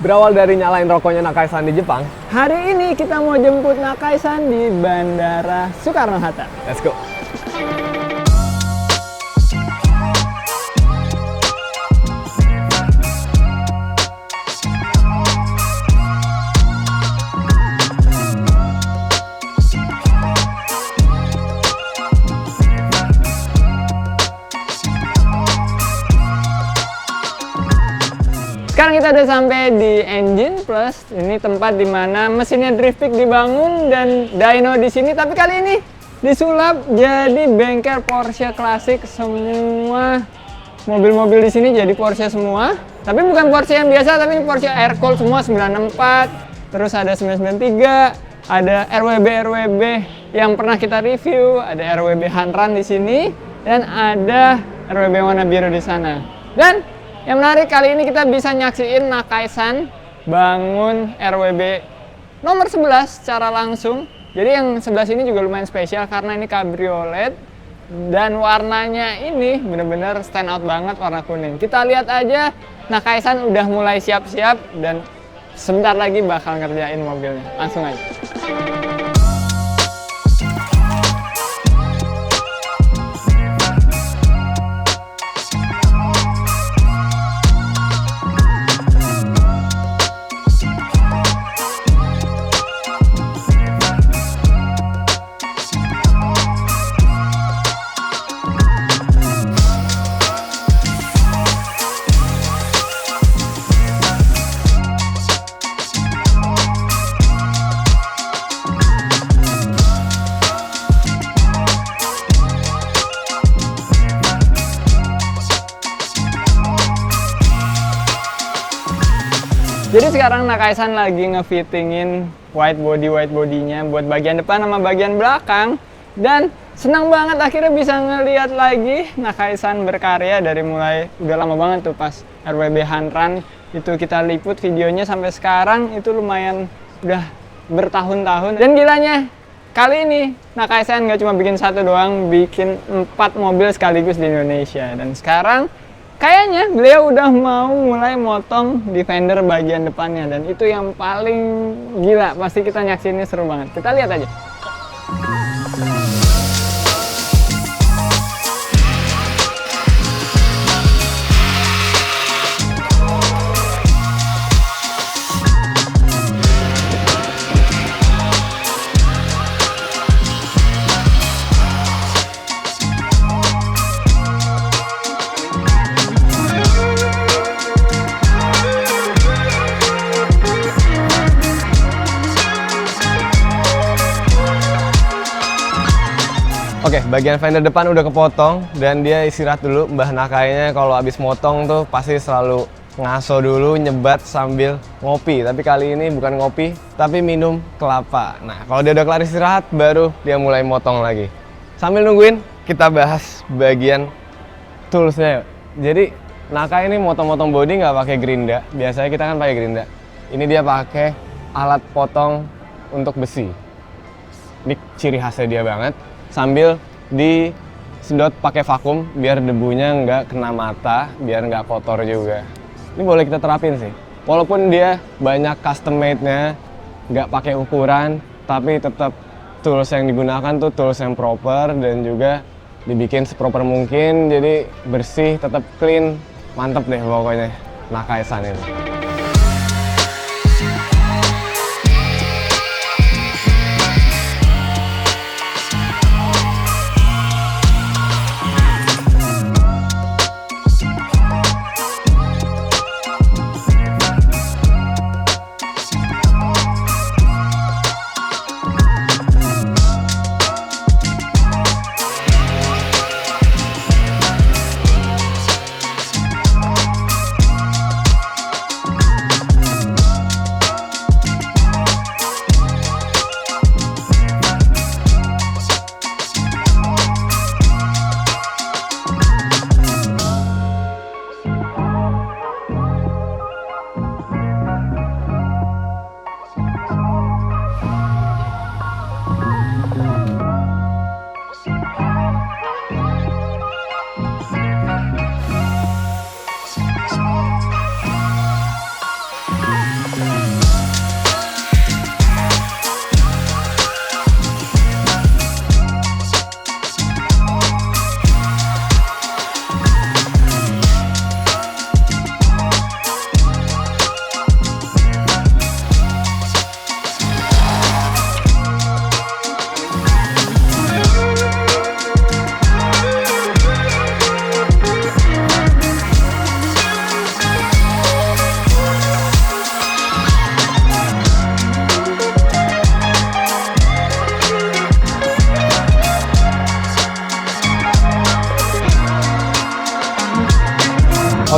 Berawal dari nyalain rokoknya Nakai-san di Jepang, Hari ini kita mau jemput Nakai-san di Bandara Soekarno-Hatta. let's go! Sekarang kita udah sampai di Engine Plus. Ini tempat dimana mesinnya Driftpick dibangun dan dyno di sini. Tapi kali ini disulap jadi bengkel Porsche klasik. Semua mobil-mobil di sini jadi Porsche semua. Tapi bukan Porsche yang biasa, tapi ini Porsche air cooled semua 964. Terus ada 993, ada RWB yang pernah kita review, ada RWB Hanran di sini, dan ada RWB warna biru di sana. Dan yang menarik kali ini kita bisa nyaksiin Nakai-san bangun RWB nomor 11 secara langsung. Jadi yang sebelah sini juga lumayan spesial karena ini cabriolet dan warnanya ini bener-bener stand out banget, warna kuning. Kita lihat aja Nakai-san udah mulai siap-siap dan sebentar lagi bakal ngerjain mobilnya. Langsung aja. Jadi sekarang Nakai-san lagi ngefittingin white body-nya buat bagian depan sama bagian belakang. Dan senang banget akhirnya bisa ngeliat lagi Nakai-san berkarya dari mulai udah lama banget tuh pas RWB Hanran itu kita liput videonya sampai sekarang itu lumayan udah bertahun-tahun. Dan gilanya kali ini Nakai-san nggak cuma bikin satu doang, bikin 4 mobil sekaligus di Indonesia. Dan sekarang kayaknya beliau udah mau mulai motong di fender bagian depannya, dan itu yang paling gila. Pasti kita nyaksiinnya seru banget. Kita lihat aja. Oke, bagian fender depan udah kepotong dan dia istirahat dulu. Mbah Nakai-nya kalau habis motong tuh pasti selalu ngaso dulu, nyebat sambil ngopi. Tapi kali ini bukan ngopi, tapi minum kelapa. Nah, kalau dia udah kelar istirahat, baru dia mulai motong lagi. Sambil nungguin, kita bahas bagian toolsnya. Jadi, Nakai ini motong-motong body nggak pakai gerinda. Biasanya kita kan pakai gerinda. Ini dia pakai alat potong untuk besi. Ini ciri khasnya dia banget. Sambil disedot pakai vakum biar debunya nggak kena mata, biar nggak kotor juga. Ini boleh kita terapin sih. Walaupun dia banyak custom made-nya, nggak pakai ukuran, tapi tetap tools yang digunakan tuh tools yang proper dan juga dibikin seproper mungkin. Jadi bersih, tetap clean, mantep deh pokoknya Nakai-san ini.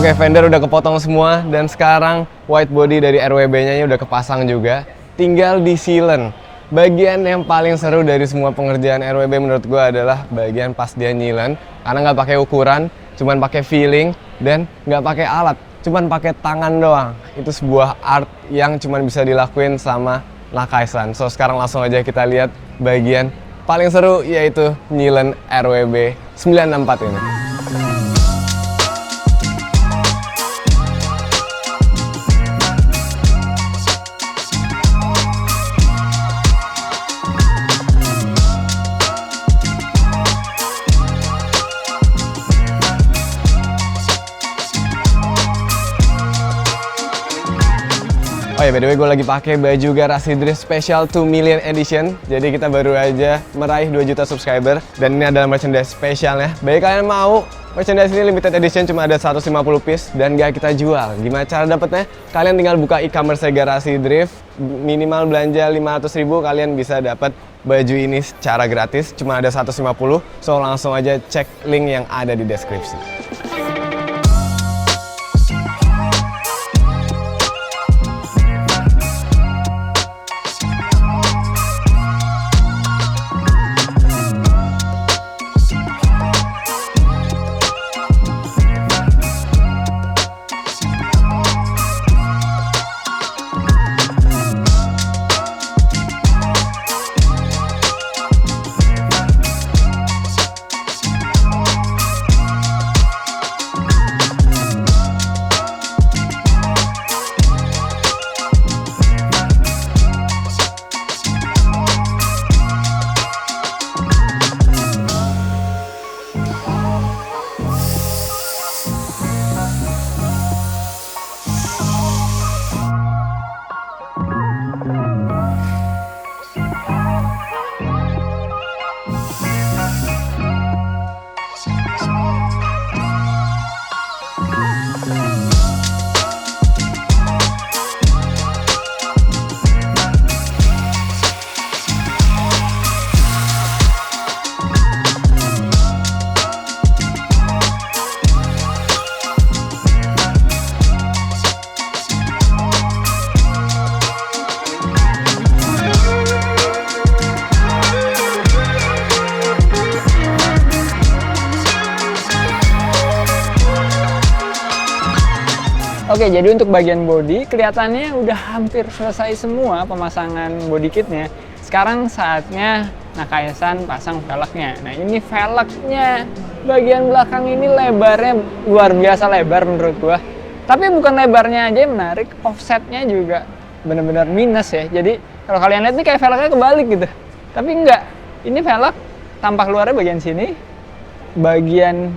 Oke, fender udah kepotong semua dan sekarang white body dari RWB-nya udah kepasang juga. Tinggal di sealant. Bagian yang paling seru dari semua pengerjaan RWB menurut gue adalah bagian pas dia nyilen, karena nggak pakai ukuran, cuman pakai feeling dan nggak pakai alat, cuman pakai tangan doang. Itu sebuah art yang cuman bisa dilakuin sama Nakaisan. So sekarang langsung aja kita lihat bagian paling seru, yaitu nyilen RWB 964 ini. Oh ya, by the way, gue lagi pakai baju Garasi Drift Special 2 Million Edition. Jadi kita baru aja meraih 2 juta subscriber. Dan ini adalah merchandise spesialnya. Bagi kalian mau, merchandise ini limited edition, cuma ada 150 piece dan gak kita jual. Gimana cara dapetnya? Kalian tinggal buka e-commerce Garasi Drift. Minimal belanja 500.000, kalian bisa dapat baju ini secara gratis. Cuma ada 150, so langsung aja cek link yang ada di deskripsi. Oke, jadi untuk bagian body kelihatannya udah hampir selesai semua pemasangan body kitnya. Sekarang saatnya Nakaisan pasang velgnya. Nah, ini velgnya bagian belakang ini lebarnya luar biasa lebar menurut gua. Tapi bukan lebarnya aja yang menarik, offsetnya juga benar-benar minus ya. Jadi kalau kalian lihat nih kayak velgnya kebalik gitu. Tapi enggak, ini velg tampak luarnya bagian sini, bagian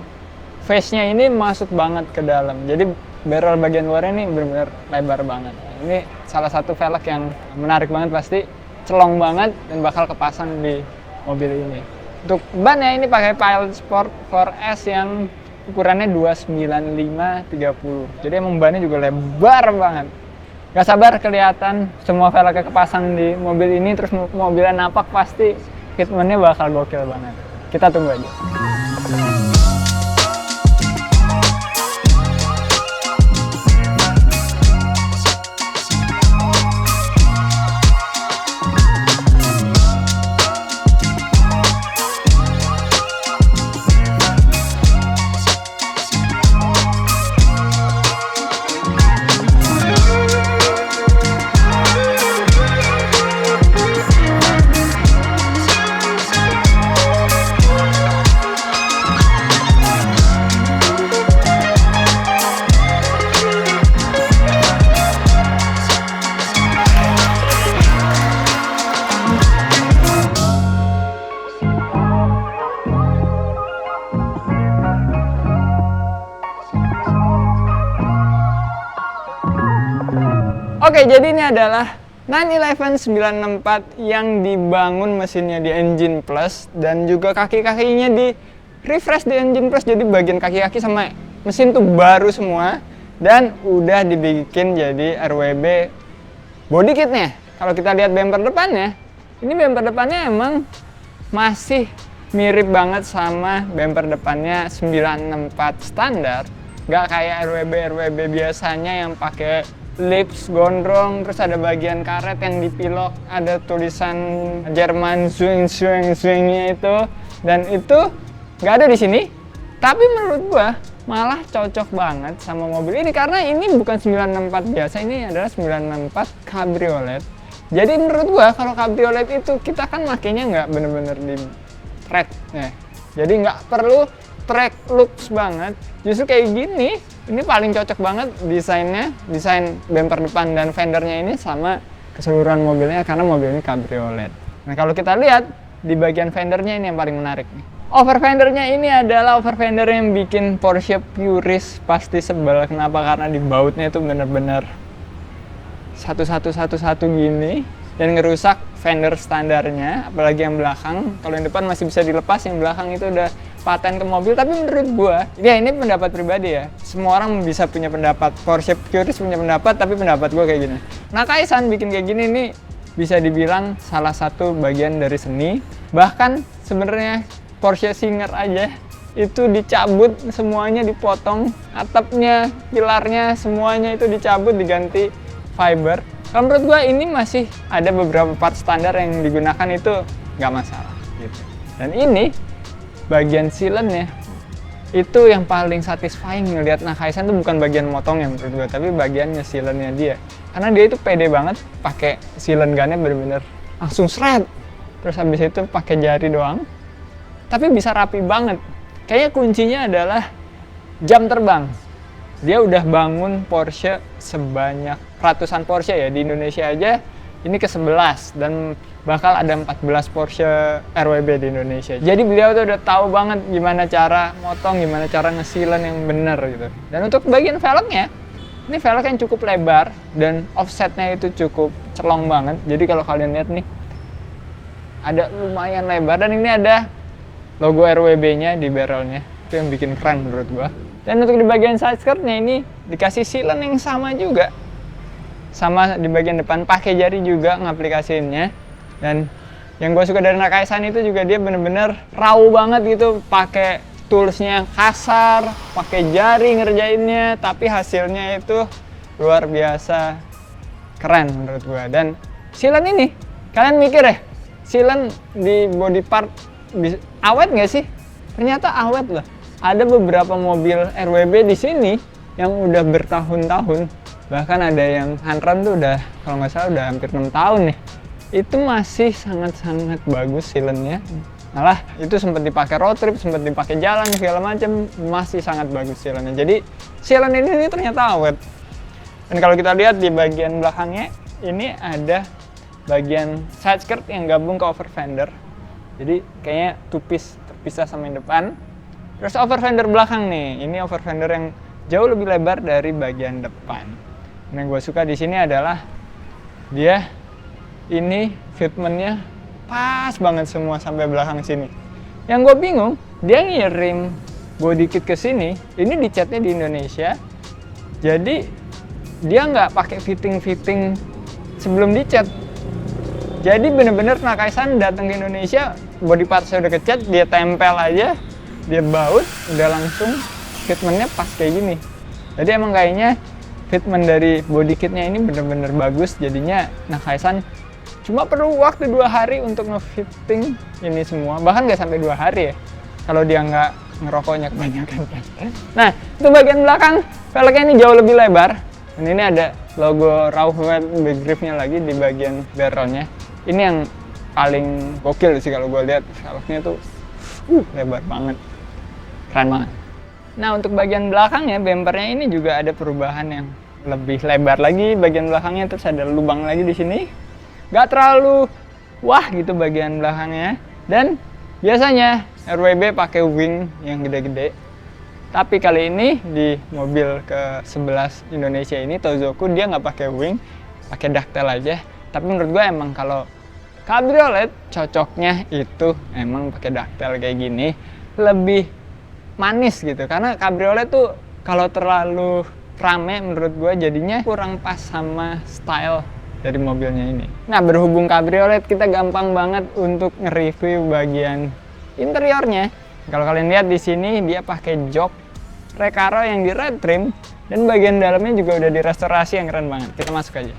face-nya ini masuk banget ke dalam. Jadi barrel bagian luarnya ini benar-benar lebar banget. Ini salah satu velg yang menarik banget, pasti celong banget dan bakal kepasang di mobil ini. Untuk ban ya, ini pakai Pilot Sport 4S yang ukurannya 295/30. Jadi emang bannya juga lebar banget. Gak sabar kelihatan semua velgnya kepasang di mobil ini, terus mobilnya napak, pasti fitmentnya bakal gokil banget. Kita tunggu aja. Oke, jadi ini adalah 911 964 yang dibangun mesinnya di Engine Plus dan juga kaki-kakinya di refresh di Engine Plus, jadi bagian kaki-kaki sama mesin tuh baru semua dan udah dibikin jadi RWB body kitnya. Kalau kita lihat bumper depannya, ini bumper depannya emang masih mirip banget sama bumper depannya 964 standar, nggak kayak RWB biasanya yang pakai lips gondrong, terus ada bagian karet yang dipilok, ada tulisan Jerman swingnya itu, dan itu nggak ada di sini. Tapi menurut gua malah cocok banget sama mobil ini karena ini bukan 964 biasa, ini adalah 964 Cabriolet. Jadi menurut gua kalau Cabriolet itu kita kan makainya nggak bener-bener di track ya. Jadi nggak perlu track looks banget. Justru kayak gini, ini paling cocok banget desainnya, desain bumper depan dan fendernya ini sama keseluruhan mobilnya karena mobil ini Cabriolet. Nah kalau kita lihat di bagian fendernya ini yang paling menarik nih. Over fendernya ini adalah over fender yang bikin Porsche purist pasti sebel. Kenapa? Karena di bautnya itu bener-bener satu gini dan ngerusak fender standarnya, apalagi yang belakang. Kalau yang depan masih bisa dilepas, yang belakang itu udah paten ke mobil. Tapi menurut gua, ya ini pendapat pribadi ya. Semua orang bisa punya pendapat, Porsche purist punya pendapat, tapi pendapat gua kayak gini. Nah, Kaisan bikin kayak gini nih bisa dibilang salah satu bagian dari seni. Bahkan sebenarnya Porsche Singer aja itu dicabut semuanya, dipotong atapnya, pilarnya, semuanya itu dicabut diganti fiber. Kalau menurut gua ini masih ada beberapa part standar yang digunakan itu nggak masalah gitu. Dan ini bagian silennya itu yang paling satisfying ngelihat Nakaisan tuh bukan bagian motongnya menurut gua, tapi bagian silennya dia. Karena dia itu pede banget pakai silen gunnya bener-bener langsung shred. Terus habis itu pakai jari doang. Tapi bisa rapi banget. Kayaknya kuncinya adalah jam terbang. Dia udah bangun Porsche sebanyak ratusan Porsche ya di Indonesia aja. Ini ke-11 dan bakal ada 14 Porsche RWB di Indonesia. Jadi beliau tuh udah tahu banget gimana cara motong, gimana cara ngesilen yang bener gitu. Dan untuk bagian velgnya, ini velg yang cukup lebar dan offsetnya itu cukup celong banget. Jadi kalau kalian lihat nih, ada lumayan lebar dan ini ada logo RWB-nya di barrelnya. Itu yang bikin keren menurut gua. Dan untuk di bagian side skirtnya ini dikasih silen yang sama juga. Sama di bagian depan, pakai jari juga ngaplikasiinnya. Dan yang gua suka dari Nakaisan itu juga dia bener-bener raw banget gitu. Pakai toolsnya yang kasar, pakai jari ngerjainnya, tapi hasilnya itu luar biasa keren menurut gua. Dan silen ini, kalian mikir ya, silen di body part awet nggak sih? Ternyata awet loh. Ada beberapa mobil RWB di sini yang udah bertahun-tahun. Bahkan ada yang Hanran tuh udah, kalau nggak salah udah hampir 6 tahun nih. Itu masih sangat-sangat bagus silennya. Malah itu sempat dipakai road trip, sempat dipakai jalan segala macam, masih sangat bagus silennya. Jadi silen ini ternyata awet. Dan kalau kita lihat di bagian belakangnya, ini ada bagian side skirt yang gabung ke over fender. Jadi kayaknya two-piece terpisah sama yang depan. Terus over fender belakang nih, ini over fender yang jauh lebih lebar dari bagian depan. Nah, yang gue suka di sini adalah dia ini fitmentnya pas banget semua sampai belakang sini. Yang gue bingung, dia ngirim body kit ke sini, ini dicatnya di Indonesia. Jadi dia nggak pakai fitting sebelum dicat. Jadi bener-bener Nakaisan datang ke Indonesia, body partsnya udah kecat, dia tempel aja, dia baut, udah langsung fitmentnya pas kayak gini. Jadi emang kayaknya fitment dari body kitnya ini bener-bener bagus, jadinya Nakaisan cuma perlu waktu 2 hari untuk nge-fitting ini semua, bahkan nggak sampai 2 hari ya, kalau dia nggak ngerokoknya kebanyakan. Nah, untuk bagian belakang, velgnya ini jauh lebih lebar, dan ini ada logo Rauhwed big gripnya lagi di bagian barrelnya. Ini yang paling gokil sih kalau gue lihat, velgnya tuh lebar banget, keren banget. Nah, untuk bagian belakangnya, bumpernya ini juga ada perubahan yang lebih lebar lagi bagian belakangnya, terus ada lubang lagi di sini. Gak terlalu wah gitu bagian belakangnya. Dan biasanya RWB pakai wing yang gede-gede. Tapi kali ini di mobil ke-11 Indonesia ini Tozoku dia nggak pakai wing, pakai ducktail aja. Tapi menurut gue emang kalau Cabriolet cocoknya itu emang pakai ducktail kayak gini, lebih manis gitu. Karena Cabriolet tuh kalau terlalu rame menurut gue jadinya kurang pas sama style dari mobilnya ini. Nah, berhubung Cabriolet kita gampang banget untuk nge-review bagian interiornya. Kalau kalian lihat di sini dia pakai jok Recaro yang di red trim, dan bagian dalamnya juga udah direstorasi yang keren banget. Kita masuk aja.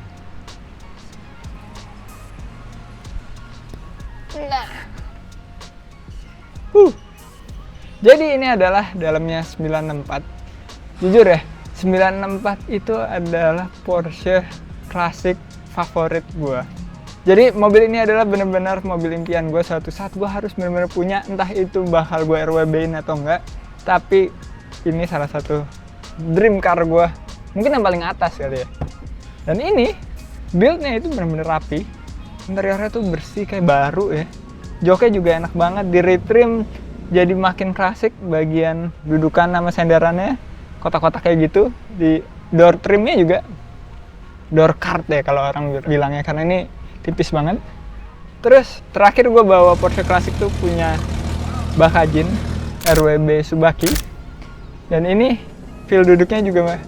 Nah. Jadi ini adalah dalamnya 964. Jujur ya, 964 itu adalah Porsche klasik favorit gue. Jadi mobil ini adalah benar-benar mobil impian gue. Suatu saat gue harus benar-benar punya, entah itu bakal gue RWB-in atau enggak. Tapi ini salah satu dream car gue, mungkin yang paling atas kali ya. Dan ini build-nya itu benar-benar rapi. Interiornya tuh bersih kayak baru ya. Joknya juga enak banget, di retrim jadi makin klasik. Bagian dudukan sama senderannya kotak-kotak kayak gitu. Di door trimnya juga door card ya kalau orang bilangnya, karena ini tipis banget. Terus terakhir gue bawa Porsche klasik tuh punya Bakajin RWB Subaki, dan ini feel duduknya juga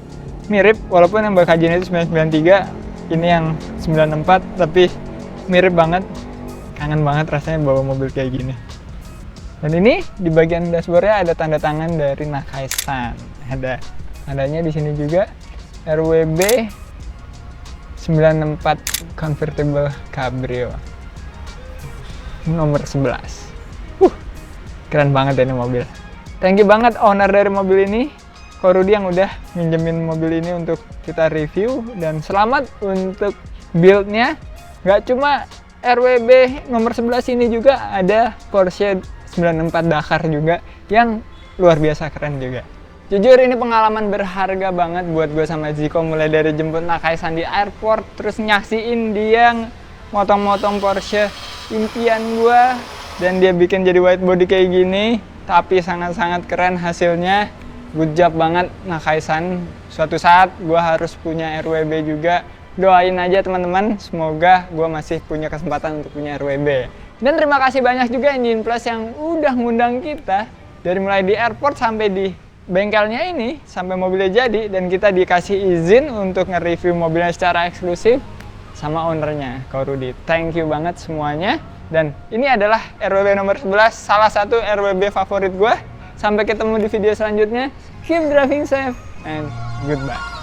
mirip, walaupun yang Bakajin itu 993, ini yang 964, tapi mirip banget. Kangen banget rasanya bawa mobil kayak gini. Dan ini di bagian dashboardnya ada tanda tangan dari Nakai-san. Adanya di sini juga RWB 964 Convertible Cabrio nomor 11. Keren banget ini mobil. Thank you banget owner dari mobil ini, Ko Rudi, yang udah minjemin mobil ini untuk kita review. Dan selamat untuk build-nya. Gak cuma RWB nomor 11 ini, juga ada Porsche 964 Dakar juga yang luar biasa keren juga. Jujur ini pengalaman berharga banget buat gue sama Ziko, mulai dari jemput Nakai-san di airport, terus nyaksiin dia motong-motong Porsche impian gue, dan dia bikin jadi white body kayak gini, tapi sangat-sangat keren hasilnya. Good job banget Nakai-san. Suatu saat gue harus punya RWB juga. Doain aja teman-teman, semoga gue masih punya kesempatan untuk punya RWB. Dan terima kasih banyak juga Engine Plus yang udah ngundang kita, dari mulai di airport sampai di bengkelnya ini, sampai mobilnya jadi, dan kita dikasih izin untuk nge-review mobilnya secara eksklusif sama ownernya, Ko Rudi. Thank you banget semuanya. Dan ini adalah RWB nomor 11, salah satu RWB favorit gue. Sampai ketemu di video selanjutnya. Keep driving safe and goodbye.